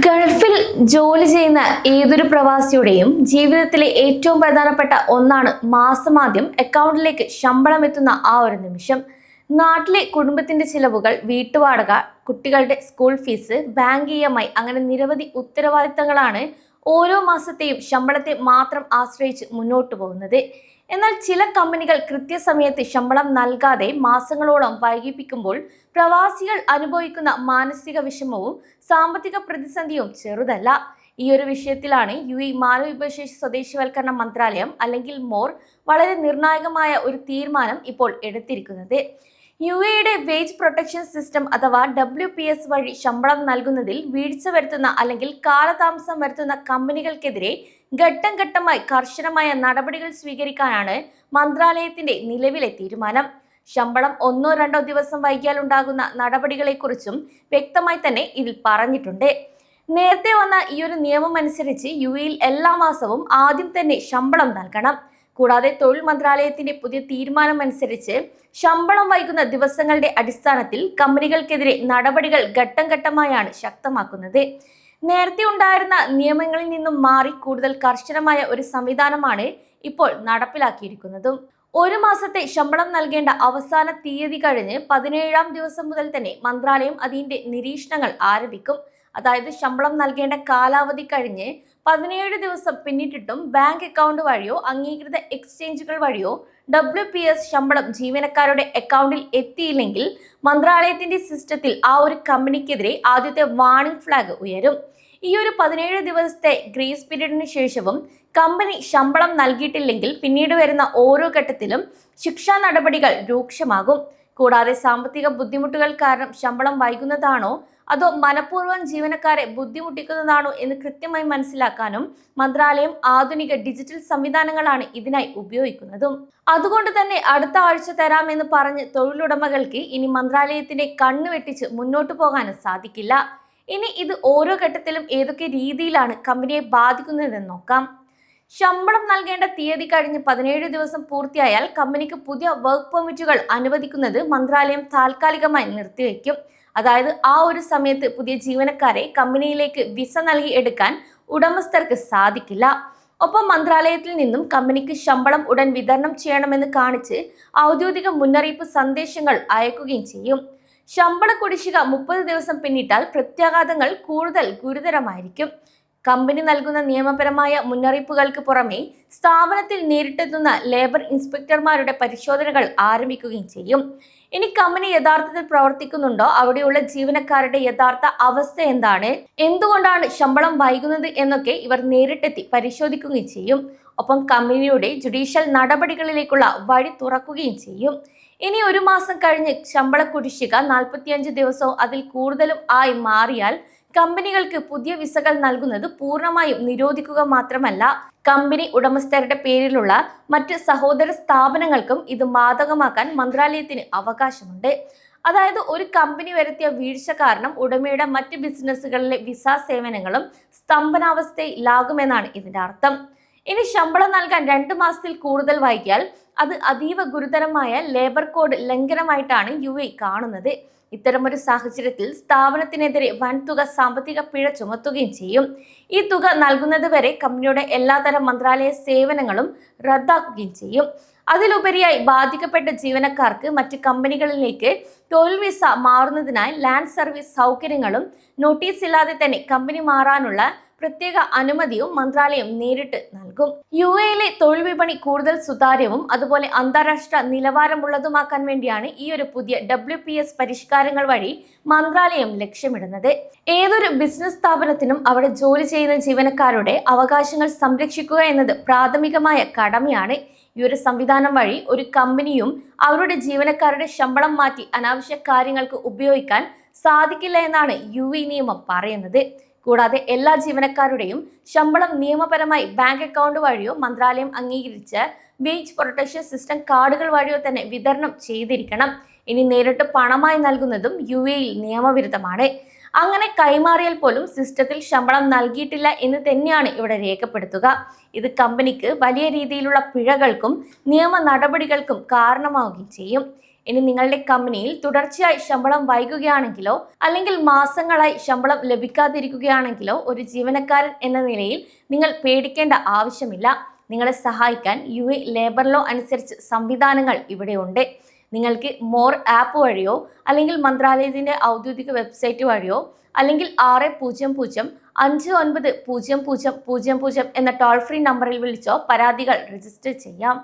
ഗൾഫിൽ ജോലി ചെയ്യുന്ന ഏതൊരു പ്രവാസിയുടെയും ജീവിതത്തിലെ ഏറ്റവും പ്രധാനപ്പെട്ട ഒന്നാണ് മാസമാദ്യം അക്കൗണ്ടിലേക്ക് ശമ്പളം എത്തുന്ന ആ ഒരു നിമിഷം. നാട്ടിലെ കുടുംബത്തിന്റെ ചിലവുകൾ, വീട്ടുവാടക, കുട്ടികളുടെ സ്കൂൾ ഫീസ്, ബാങ്ക് EMI അങ്ങനെ നിരവധി ഉത്തരവാദിത്തങ്ങളാണ് ഓരോ മാസത്തെയും ശമ്പളത്തെ മാത്രം ആശ്രയിച്ച് മുന്നോട്ട് പോകുന്നത്. എന്നാൽ ചില കമ്പനികൾ കൃത്യസമയത്ത് ശമ്പളം നൽകാതെ മാസങ്ങളോളം വൈകിപ്പിക്കുമ്പോൾ പ്രവാസികൾ അനുഭവിക്കുന്ന മാനസിക വിഷമവും സാമ്പത്തിക പ്രതിസന്ധിയും ചെറുതല്ല. ഈ ഒരു വിഷയത്തിലാണ് UAE മാനവവിഭവശേഷി സ്വദേശിവൽക്കരണ മന്ത്രാലയം അല്ലെങ്കിൽ MORE വളരെ നിർണായകമായ ഒരു തീരുമാനം ഇപ്പോൾ എടുത്തിരിക്കുന്നത്. UAEയുടെ വേജ് പ്രൊട്ടക്ഷൻ സിസ്റ്റം അഥവാ WPS വഴി ശമ്പളം നൽകുന്നതിൽ വീഴ്ച വരുത്തുന്ന അല്ലെങ്കിൽ കാലതാമസം വരുത്തുന്ന കമ്പനികൾക്കെതിരെ ഘട്ടം ഘട്ടമായി കർശനമായ നടപടികൾ സ്വീകരിക്കാനാണ് മന്ത്രാലയത്തിന്റെ നിലവിലെ തീരുമാനം. ശമ്പളം 1-2 ദിവസം വൈകിയാൽ ഉണ്ടാകുന്ന നടപടികളെക്കുറിച്ചും വ്യക്തമായി തന്നെ ഇതിൽ പറഞ്ഞിട്ടുണ്ട്. നേരത്തെ വന്ന ഈ ഒരു നിയമം അനുസരിച്ച് UAEയിൽ എല്ലാ മാസവും ആദ്യം തന്നെ ശമ്പളം നൽകണം. കൂടാതെ തൊഴിൽ മന്ത്രാലയത്തിന്റെ പുതിയ തീരുമാനം അനുസരിച്ച് ശമ്പളം വൈകുന്ന ദിവസങ്ങളുടെ അടിസ്ഥാനത്തിൽ കമ്പനികൾക്കെതിരെ നടപടികൾ ഘട്ടം ഘട്ടമായാണ് ശക്തമാക്കുന്നത്. നേരത്തെ ഉണ്ടായിരുന്ന നിയമങ്ങളിൽ നിന്നും മാറി കൂടുതൽ കർശനമായ ഒരു സംവിധാനമാണ് ഇപ്പോൾ നടപ്പിലാക്കിയിരിക്കുന്നതും. ഒരു മാസത്തെ ശമ്പളം നൽകേണ്ട അവസാന തീയതി കഴിഞ്ഞ് 17ാം ദിവസം മുതൽ തന്നെ മന്ത്രാലയം അതിന്റെ നിരീക്ഷണങ്ങൾ ആരംഭിക്കും. അതായത് ശമ്പളം നൽകേണ്ട കാലാവധി കഴിഞ്ഞ് 17 ദിവസം പിന്നിട്ടിട്ടും ബാങ്ക് അക്കൗണ്ട് വഴിയോ അംഗീകൃത എക്സ്ചേഞ്ചുകൾ വഴിയോ WPS ശമ്പളം ജീവനക്കാരുടെ അക്കൗണ്ടിൽ എത്തിയില്ലെങ്കിൽ മന്ത്രാലയത്തിന്റെ സിസ്റ്റത്തിൽ ആ ഒരു കമ്പനിക്കെതിരെ ആദ്യത്തെ വാർണിംഗ് ഫ്ലാഗ് ഉയരും. ഈ ഒരു 17 ദിവസത്തെ ഗ്രേസ് പീരീഡിന് ശേഷവും കമ്പനി ശമ്പളം നൽകിയിട്ടില്ലെങ്കിൽ പിന്നീട് വരുന്ന ഓരോ ഘട്ടത്തിലും ശിക്ഷാ നടപടികൾ രൂക്ഷമാകും. കൂടാതെ സാമ്പത്തിക ബുദ്ധിമുട്ടുകൾ കാരണം ശമ്പളം വൈകുന്നതാണോ അതോ മനഃപൂർവ്വം ജീവനക്കാരെ ബുദ്ധിമുട്ടിക്കുന്നതാണോ എന്ന് കൃത്യമായി മനസ്സിലാക്കാനും മന്ത്രാലയം ആധുനിക ഡിജിറ്റൽ സംവിധാനങ്ങളാണ് ഇതിനായി ഉപയോഗിക്കുന്നതും. അതുകൊണ്ട് തന്നെ അടുത്ത ആഴ്ച തരാമെന്ന് പറഞ്ഞ് തൊഴിലുടമകൾക്ക് ഇനി മന്ത്രാലയത്തിന്റെ കണ്ണു വെട്ടിച്ച് മുന്നോട്ടു പോകാനും സാധിക്കില്ല. ഇനി ഇത് ഓരോ ഘട്ടത്തിലും ഏതൊക്കെ രീതിയിലാണ് കമ്പനിയെ ബാധിക്കുന്നതെന്ന് നോക്കാം. ശമ്പളം നൽകേണ്ട തീയതി കഴിഞ്ഞ് 17 ദിവസം പൂർത്തിയായാൽ കമ്പനിക്ക് പുതിയ വർക്ക് പെർമിറ്റുകൾ അനുവദിക്കുന്നത് മന്ത്രാലയം താൽക്കാലികമായി നിർത്തിവെക്കും. അതായത് ആ ഒരു സമയത്ത് പുതിയ ജീവനക്കാരെ കമ്പനിയിലേക്ക് വിസ നൽകി എടുക്കാൻ ഉടമസ്ഥർക്ക് സാധിക്കില്ല. ഒപ്പം മന്ത്രാലയത്തിൽ നിന്നും കമ്പനിക്ക് ശമ്പളം ഉടൻ വിതരണം ചെയ്യണമെന്ന് കാണിച്ച് ഔദ്യോഗിക മുന്നറിയിപ്പ് സന്ദേശങ്ങൾ അയക്കുകയും ചെയ്യും. ശമ്പള കുടിശ്ശിക 30 ദിവസം പിന്നിട്ടാൽ പ്രത്യാഘാതങ്ങൾ കൂടുതൽ ഗുരുതരമായിരിക്കും. കമ്പനി നൽകുന്ന നിയമപരമായ മുന്നറിയിപ്പുകൾക്ക് പുറമെ സ്ഥാപനത്തിൽ നേരിട്ടെത്തുന്ന ലേബർ ഇൻസ്പെക്ടർമാരുടെ പരിശോധനകൾ ആരംഭിക്കുകയും ചെയ്യും. ഇനി കമ്പനി യഥാർത്ഥത്തിൽ പ്രവർത്തിക്കുന്നുണ്ടോ, അവിടെയുള്ള ജീവനക്കാരുടെ യഥാർത്ഥ അവസ്ഥ എന്താണ്, എന്തുകൊണ്ടാണ് ശമ്പളം വൈകുന്നത് എന്നൊക്കെ ഇവർ നേരിട്ടെത്തി പരിശോധിക്കുകയും ചെയ്യും. ഒപ്പം കമ്പനിയുടെ ജുഡീഷ്യൽ നടപടികളിലേക്കുള്ള വഴി തുറക്കുകയും ചെയ്യും. ഇനി ഒരു മാസം കഴിഞ്ഞ് ശമ്പള കുടിശ്ശിക 45 ദിവസവും അതിൽ കൂടുതലും ആയി മാറിയാൽ കമ്പനികൾക്ക് പുതിയ വിസകൾ നൽകുന്നത് പൂർണ്ണമായും നിരോധിക്കുക മാത്രമല്ല, കമ്പനി ഉടമസ്ഥരുടെ പേരിലുള്ള മറ്റ് സഹോദര സ്ഥാപനങ്ങൾക്കും ഇത് ബാധകമാക്കാൻ മന്ത്രാലയത്തിന് അവകാശമുണ്ട്. അതായത് ഒരു കമ്പനി വരുത്തിയ വീഴ്ച കാരണം ഉടമയുടെ മറ്റ് ബിസിനസ്സുകളിലെ വിസ സേവനങ്ങളും സ്തംഭനാവസ്ഥയിലാകുമെന്നാണ് ഇതിന്റെ അർത്ഥം. ഇനി ശമ്പളം നൽകാൻ 2 മാസത്തിൽ കൂടുതൽ വൈകിയാൽ അത് അതീവ ഗുരുതരമായ ലേബർ കോഡ് ലംഘനമായിട്ടാണ് UAE കാണുന്നത്. ഇത്തരമൊരു സാഹചര്യത്തിൽ സ്ഥാപനത്തിനെതിരെ വൻതുക സാമ്പത്തിക പിഴ ചുമത്തുകയും ചെയ്യും. ഈ തുക നൽകുന്നത് വരെ കമ്പനിയുടെ എല്ലാതരം മന്ത്രാലയ സേവനങ്ങളും റദ്ദാക്കുകയും ചെയ്യും. അതിലുപരിയായി ബാധിക്കപ്പെട്ട ജീവനക്കാർക്ക് മറ്റ് കമ്പനികളിലേക്ക് തൊഴിൽ വിസ മാറുന്നതിനായി ലാൻഡ് സർവീസ് സൗകര്യങ്ങളും നോട്ടീസ് ഇല്ലാതെ തന്നെ കമ്പനി മാറാനുള്ള പ്രത്യേക അനുമതിയും മന്ത്രാലയം നേരിട്ട് നൽകും. UAEയിലെ തൊഴിൽ വിപണി കൂടുതൽ സുതാര്യവും അതുപോലെ അന്താരാഷ്ട്ര നിലവാരമുള്ളതുമാക്കാൻ വേണ്ടിയാണ് ഈ ഒരു പുതിയ WPS പരിഷ്കാരങ്ങൾ വഴി മന്ത്രാലയം ലക്ഷ്യമിടുന്നത്. ഏതൊരു ബിസിനസ് സ്ഥാപനത്തിനും അവിടെ ജോലി ചെയ്യുന്ന ജീവനക്കാരുടെ അവകാശങ്ങൾ സംരക്ഷിക്കുക എന്നത് പ്രാഥമികമായ കടമയാണ്. ഈ ഒരു സംവിധാനം വഴി ഒരു കമ്പനിയും അവരുടെ ജീവനക്കാരുടെ ശമ്പളം മാറ്റി അനാവശ്യ കാര്യങ്ങൾക്ക് ഉപയോഗിക്കാൻ സാധിക്കില്ല എന്നാണ് UAE നിയമം പറയുന്നത്. കൂടാതെ എല്ലാ ജീവനക്കാരുടെയും ശമ്പളം നിയമപരമായി ബാങ്ക് അക്കൗണ്ട് വഴിയോ മന്ത്രാലയം അംഗീകരിച്ച വേജ് പ്രൊട്ടക്ഷൻ സിസ്റ്റം കാർഡുകൾ വഴിയോ തന്നെ വിതരണം ചെയ്തിരിക്കണം. ഇനി നേരിട്ട് പണമായി നൽകുന്നതും UAEയിൽ നിയമവിരുദ്ധമാണ്. അങ്ങനെ കൈമാറിയാൽ പോലും സിസ്റ്റത്തിൽ ശമ്പളം നൽകിയിട്ടില്ല എന്ന് തന്നെയാണ് ഇവിടെ രേഖപ്പെടുത്തുക. ഇത് കമ്പനിക്ക് വലിയ രീതിയിലുള്ള പിഴകൾക്കും നിയമ നടപടികൾക്കും കാരണമാവുകയും ചെയ്യും. ഇനി നിങ്ങളുടെ കമ്പനിയിൽ തുടർച്ചയായി ശമ്പളം വൈകുകയാണെങ്കിലോ അല്ലെങ്കിൽ മാസങ്ങളായി ശമ്പളം ലഭിക്കാതിരിക്കുകയാണെങ്കിലോ ഒരു ജീവനക്കാരൻ എന്ന നിലയിൽ നിങ്ങൾ പേടിക്കേണ്ട ആവശ്യമില്ല. നിങ്ങളെ സഹായിക്കാൻ UAE ലേബർ ലോ അനുസരിച്ച് സംവിധാനങ്ങൾ ഇവിടെയുണ്ട്. നിങ്ങൾക്ക് മോർ ആപ്പ് വഴിയോ അല്ലെങ്കിൽ മന്ത്രാലയത്തിന്റെ ഔദ്യോഗിക വെബ്സൈറ്റ് വഴിയോ അല്ലെങ്കിൽ 600-5900 എന്ന ടോൾ ഫ്രീ നമ്പറിൽ വിളിച്ചോ പരാതികൾ രജിസ്റ്റർ ചെയ്യാം.